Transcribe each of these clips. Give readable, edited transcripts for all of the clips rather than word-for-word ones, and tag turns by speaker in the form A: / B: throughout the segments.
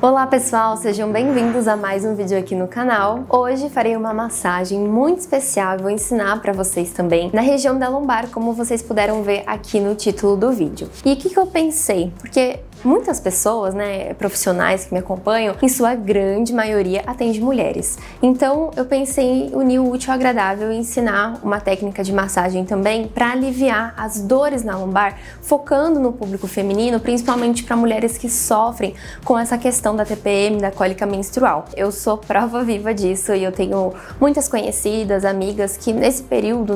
A: Olá pessoal, sejam bem-vindos a mais um vídeo aqui no canal. Hoje farei uma massagem muito especial e vou ensinar para vocês também na região da lombar, como vocês puderam ver aqui no título do vídeo. E o que eu pensei? Porque muitas pessoas, profissionais que me acompanham, em sua grande maioria atende mulheres. Então eu pensei em unir o útil ao agradável e ensinar uma técnica de massagem também para aliviar as dores na lombar, focando no público feminino, principalmente para mulheres que sofrem com essa questão da TPM, da cólica menstrual. Eu sou prova viva disso e eu tenho muitas conhecidas, amigas que nesse período,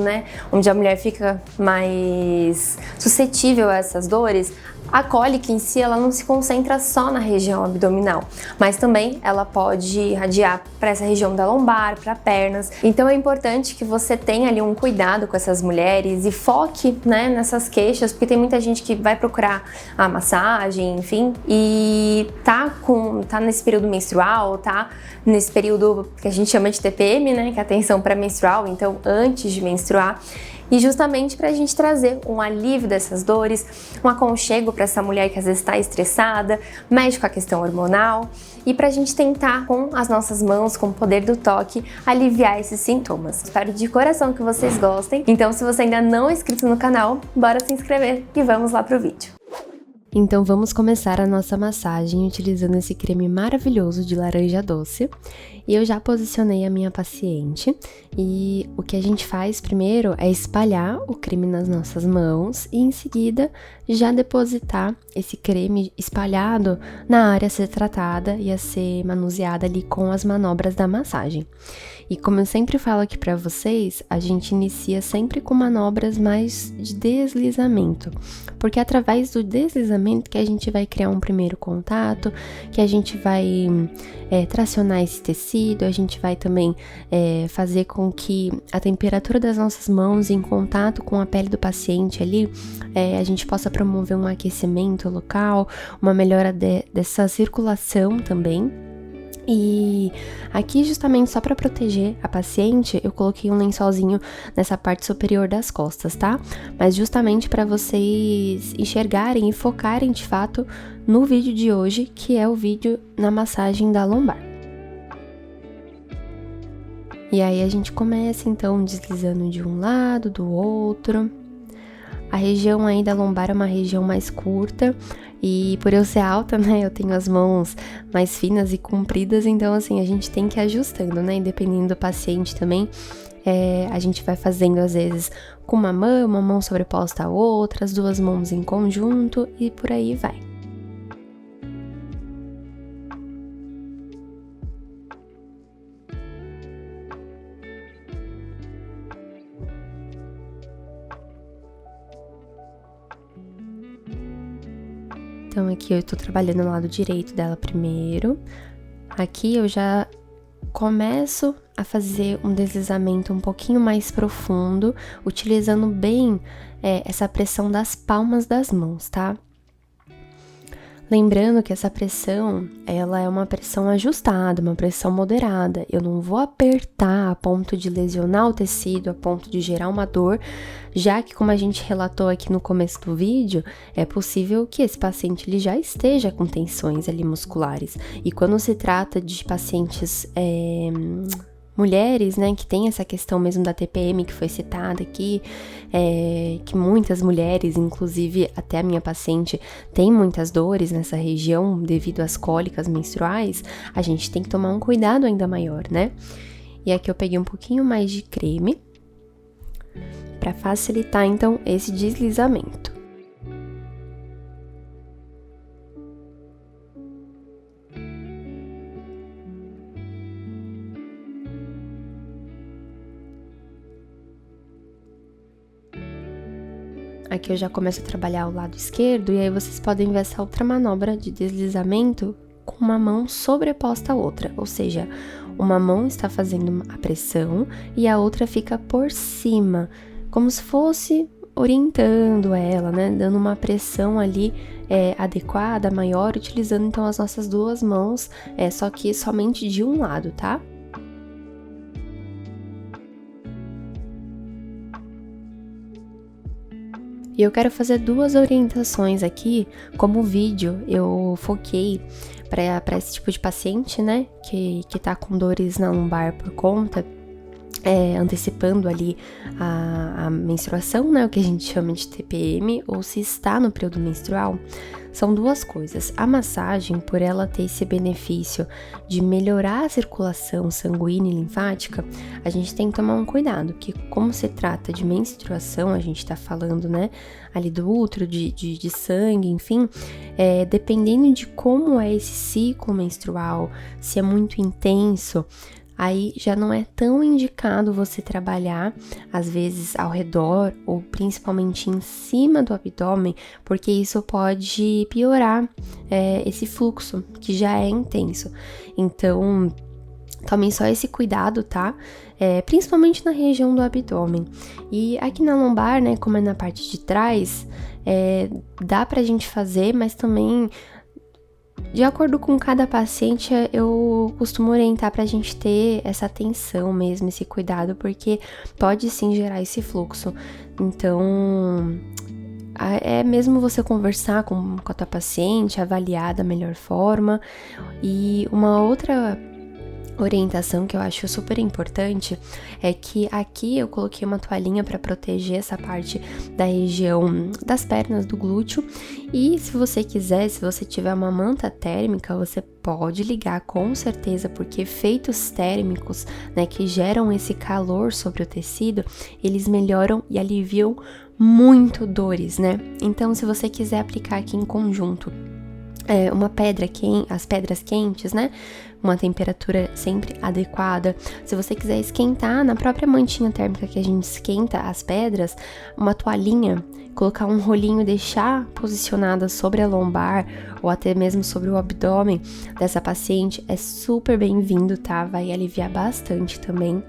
A: onde a mulher fica mais suscetível a essas dores, a cólica em si, ela não se concentra só na região abdominal, mas também ela pode irradiar para essa região da lombar, para pernas. Então é importante que você tenha ali um cuidado com essas mulheres e foque, nessas queixas, porque tem muita gente que vai procurar a massagem, enfim, e tá nesse período menstrual, tá nesse período que a gente chama de TPM, que é a tensão pré-menstrual, então antes de menstruar. E justamente para a gente trazer um alívio dessas dores, um aconchego para essa mulher que às vezes está estressada, mexe com a questão hormonal, e para a gente tentar, com as nossas mãos, com o poder do toque, aliviar esses sintomas. Espero de coração que vocês gostem. Então, se você ainda não é inscrito no canal, bora se inscrever e vamos lá pro vídeo. Então vamos começar a nossa massagem utilizando esse creme maravilhoso de laranja doce. E eu já posicionei a minha paciente e o que a gente faz primeiro é espalhar o creme nas nossas mãos e em seguida já depositar esse creme espalhado na área a ser tratada e a ser manuseada ali com as manobras da massagem. E como eu sempre falo aqui pra vocês, a gente inicia sempre com manobras mais de deslizamento, porque é através do deslizamento que a gente vai criar um primeiro contato, que a gente vai tracionar esse tecido, a gente vai também fazer com que a temperatura das nossas mãos em contato com a pele do paciente ali, a gente possa promover um aquecimento local, uma melhora dessa circulação também. E aqui, justamente só para proteger a paciente, eu coloquei um lençolzinho nessa parte superior das costas, tá? Mas justamente para vocês enxergarem e focarem de fato no vídeo de hoje, que é o vídeo na massagem da lombar. E aí a gente começa então deslizando de um lado, do outro. A região aí da lombar é uma região mais curta. E por eu ser alta, eu tenho as mãos mais finas e compridas, então assim, a gente tem que ir ajustando, dependendo do paciente também, a gente vai fazendo às vezes com uma mão sobreposta à outra, as duas mãos em conjunto e por aí vai. Então aqui eu tô trabalhando no lado direito dela primeiro. Aqui eu já começo a fazer um deslizamento um pouquinho mais profundo, utilizando bem essa pressão das palmas das mãos, tá? Lembrando que essa pressão, ela é uma pressão ajustada, uma pressão moderada. Eu não vou apertar a ponto de lesionar o tecido, a ponto de gerar uma dor, já que, como a gente relatou aqui no começo do vídeo, é possível que esse paciente ele já esteja com tensões ali musculares. E quando se trata de pacientes mulheres, que tem essa questão mesmo da TPM que foi citada aqui, que muitas mulheres, inclusive até a minha paciente, tem muitas dores nessa região devido às cólicas menstruais, a gente tem que tomar um cuidado ainda maior, E aqui eu peguei um pouquinho mais de creme para facilitar então esse deslizamento. Aqui eu já começo a trabalhar o lado esquerdo e aí vocês podem ver essa outra manobra de deslizamento com uma mão sobreposta à outra, ou seja, uma mão está fazendo a pressão e a outra fica por cima, como se fosse orientando ela, dando uma pressão ali adequada, maior, utilizando então as nossas duas mãos, só que somente de um lado, tá? E eu quero fazer duas orientações aqui, como vídeo eu foquei para esse tipo de paciente, né, que tá com dores na lombar por conta, antecipando ali a menstruação, né, o que a gente chama de TPM, ou se está no período menstrual, são duas coisas. A massagem, por ela ter esse benefício de melhorar a circulação sanguínea e linfática, a gente tem que tomar um cuidado, que como se trata de menstruação, a gente tá falando, né, ali do útero, de sangue, enfim, dependendo de como é esse ciclo menstrual, se é muito intenso, aí já não é tão indicado você trabalhar, às vezes, ao redor ou principalmente em cima do abdômen, porque isso pode piorar esse fluxo, que já é intenso. Então, tomem só esse cuidado, tá? Principalmente na região do abdômen. E aqui na lombar, né, como é na parte de trás, dá pra gente fazer, mas também, de acordo com cada paciente, eu costumo orientar pra gente ter essa atenção mesmo, esse cuidado, porque pode sim gerar esse fluxo. Então, é mesmo você conversar com a tua paciente, avaliar da melhor forma. E uma outra orientação que eu acho super importante é que aqui eu coloquei uma toalhinha para proteger essa parte da região das pernas do glúteo, e se você quiser, se você tiver uma manta térmica, você pode ligar com certeza, porque efeitos térmicos, né, que geram esse calor sobre o tecido, eles melhoram e aliviam muito dores, né? Então, se você quiser aplicar aqui em conjunto uma pedra quente, as pedras quentes, né? Uma temperatura sempre adequada. Se você quiser esquentar na própria mantinha térmica que a gente esquenta as pedras, uma toalhinha, colocar um rolinho e deixar posicionada sobre a lombar ou até mesmo sobre o abdômen dessa paciente é super bem-vindo, tá? Vai aliviar bastante também.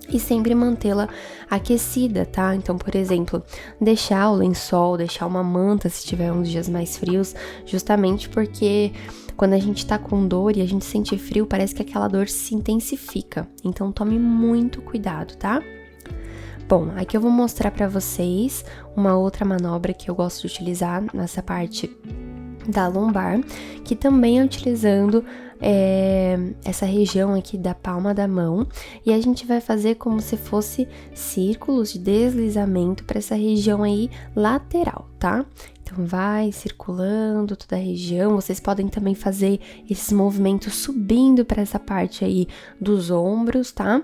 A: E sempre mantê-la aquecida, tá? Então, por exemplo, deixar o lençol, deixar uma manta se tiver uns dias mais frios, justamente porque quando a gente tá com dor e a gente sente frio, parece que aquela dor se intensifica. Então, tome muito cuidado, tá? Bom, aqui eu vou mostrar pra vocês uma outra manobra que eu gosto de utilizar nessa parte da lombar, que também é utilizando essa região aqui da palma da mão, e a gente vai fazer como se fosse círculos de deslizamento para essa região aí lateral, tá? Então vai circulando toda a região. Vocês podem também fazer esses movimentos subindo para essa parte aí dos ombros, tá?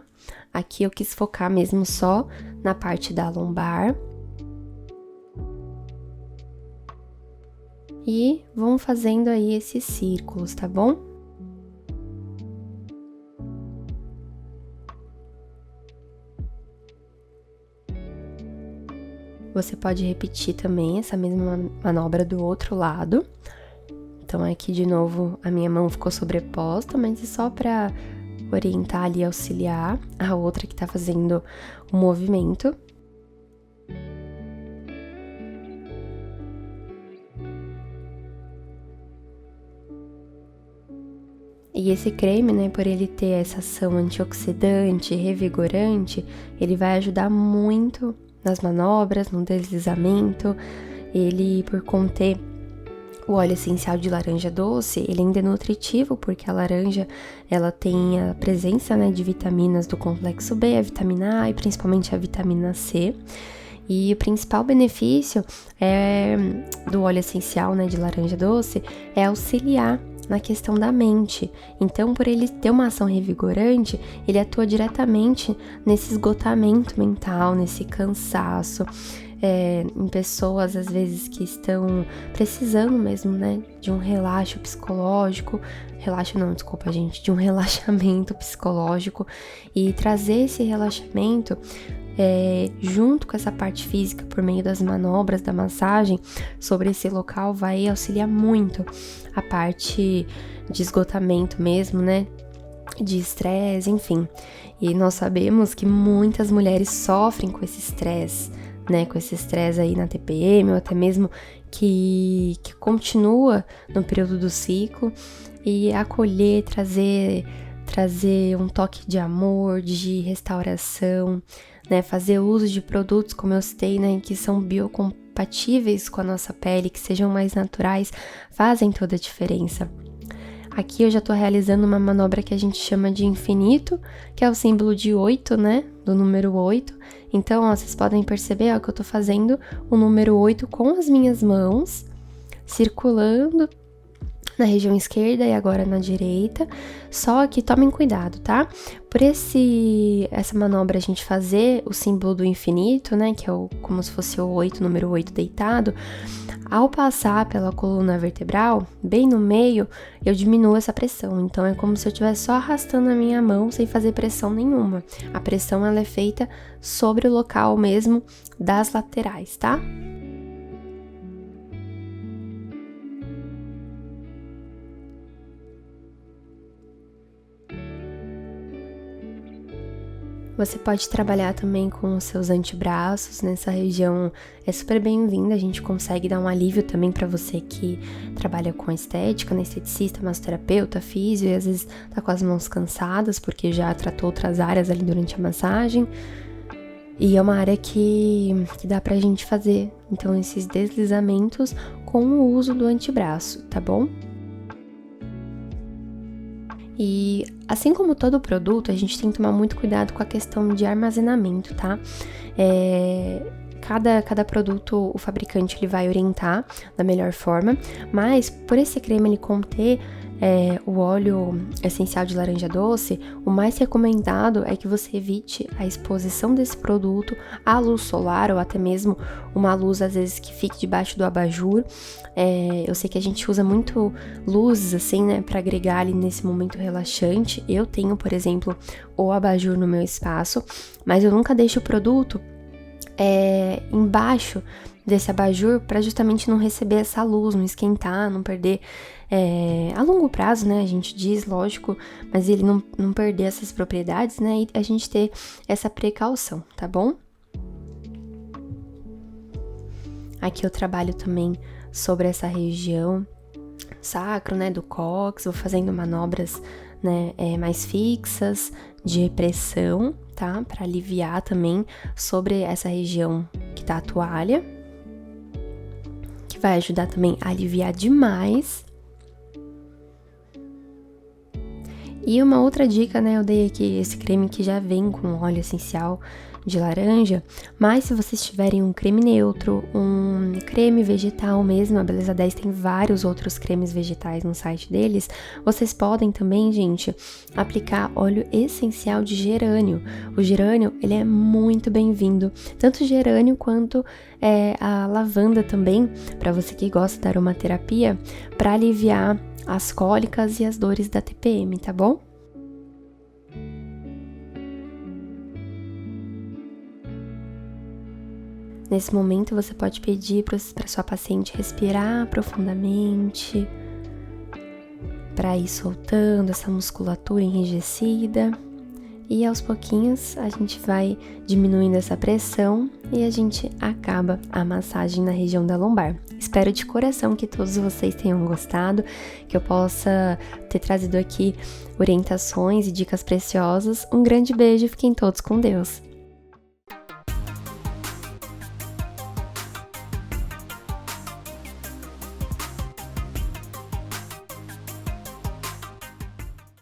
A: Aqui eu quis focar mesmo só na parte da lombar. E vão fazendo aí esses círculos, tá bom? Você pode repetir também essa mesma manobra do outro lado. Então, aqui de novo a minha mão ficou sobreposta, mas é só para orientar ali, auxiliar a outra que tá fazendo o movimento. E esse creme, né, por ele ter essa ação antioxidante, revigorante, ele vai ajudar muito nas manobras, no deslizamento. Ele, por conter o óleo essencial de laranja doce, ele ainda é nutritivo, porque a laranja, ela tem a presença, né, de vitaminas do complexo B, a vitamina A e principalmente a vitamina C. E o principal benefício do óleo essencial, né, de laranja doce é auxiliar na questão da mente. Então, por ele ter uma ação revigorante, ele atua diretamente nesse esgotamento mental, nesse cansaço, em pessoas, às vezes, que estão precisando mesmo, né, de um relaxo psicológico, de um relaxamento psicológico, e trazer esse relaxamento junto com essa parte física por meio das manobras da massagem sobre esse local vai auxiliar muito a parte de esgotamento mesmo, né? De estresse, enfim. E nós sabemos que muitas mulheres sofrem com esse estresse, né? Com esse estresse aí na TPM, ou até mesmo que continua no período do ciclo, e acolher, trazer um toque de amor, de restauração, né, fazer uso de produtos, como eu citei, né, que são biocompatíveis com a nossa pele, que sejam mais naturais, fazem toda a diferença. Aqui eu já tô realizando uma manobra que a gente chama de infinito, que é o símbolo de 8, né? Do número 8. Então, ó, vocês podem perceber, ó, que eu tô fazendo o número 8 com as minhas mãos, circulando na região esquerda e agora na direita. Só que tomem cuidado, tá? Por essa manobra a gente fazer o símbolo do infinito, né, que é como se fosse o 8, número 8 deitado, ao passar pela coluna vertebral, bem no meio, eu diminuo essa pressão. Então é como se eu estivesse só arrastando a minha mão sem fazer pressão nenhuma. A pressão ela é feita sobre o local mesmo das laterais, tá? Você pode trabalhar também com os seus antebraços, nessa região é super bem-vinda, a gente consegue dar um alívio também para você que trabalha com estética, né, esteticista, massoterapeuta, físio, e às vezes tá com as mãos cansadas porque já tratou outras áreas ali durante a massagem. E é uma área que dá pra gente fazer, então, esses deslizamentos com o uso do antebraço, tá bom? E assim como todo produto, a gente tem que tomar muito cuidado com a questão de armazenamento, tá? Cada produto, o fabricante ele vai orientar da melhor forma, mas por esse creme ele conter o óleo essencial de laranja doce, o mais recomendado é que você evite a exposição desse produto à luz solar ou até mesmo uma luz às vezes que fique debaixo do abajur. Eu sei que a gente usa muito luzes assim, né, para agregar ali nesse momento relaxante. Eu tenho, por exemplo, o abajur no meu espaço, mas eu nunca deixo o produto embaixo desse abajur para justamente não receber essa luz, não esquentar, não perder a longo prazo, né, a gente diz, lógico, mas ele não perder essas propriedades, né, e a gente ter essa precaução, tá bom? Aqui eu trabalho também sobre essa região sacro, né, do cóccix, vou fazendo manobras, né, mais fixas, de pressão, tá, para aliviar também sobre essa região que tá a toalha, que vai ajudar também a aliviar demais. E uma outra dica, né, eu dei aqui esse creme que já vem com óleo essencial de laranja, mas se vocês tiverem um creme neutro, um creme vegetal mesmo, a Beleza 10 tem vários outros cremes vegetais no site deles, vocês podem também, gente, aplicar óleo essencial de gerânio. O gerânio, ele é muito bem-vindo, tanto o gerânio quanto a lavanda também, para você que gosta da aromaterapia, para aliviar as cólicas e as dores da TPM, tá bom? Nesse momento, você pode pedir para sua paciente respirar profundamente, para ir soltando essa musculatura enrijecida. E aos pouquinhos, a gente vai diminuindo essa pressão e a gente acaba a massagem na região da lombar. Espero de coração que todos vocês tenham gostado, que eu possa ter trazido aqui orientações e dicas preciosas. Um grande beijo, fiquem todos com Deus!